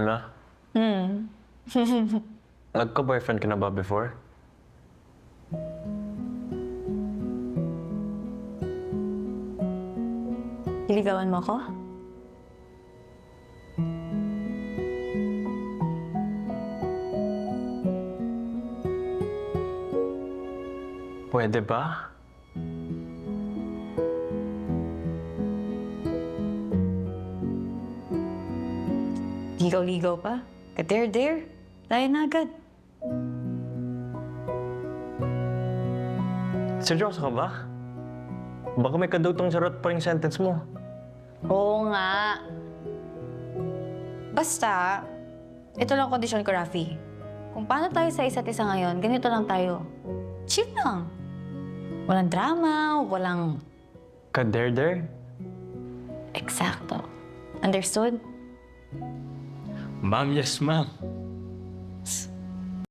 na? Hmm. Nagka-boyfriend ka na ba before? Iligawan mo ko? Pwede ba? Ligaw-ligaw pa? Ka-dare-dare? Tayo na agad. Seryoso ka ba? Baka may kadutong charot pa yung sentence mo. Oo nga. Basta, ito lang kondisyon ko, Rafi. Kung paano tayo sa isa't isa ngayon, ganito lang tayo. Chill lang. Walang drama, walang... Ka-dare-dare? Eksakto. Understood? Ma'am, yes ma'am.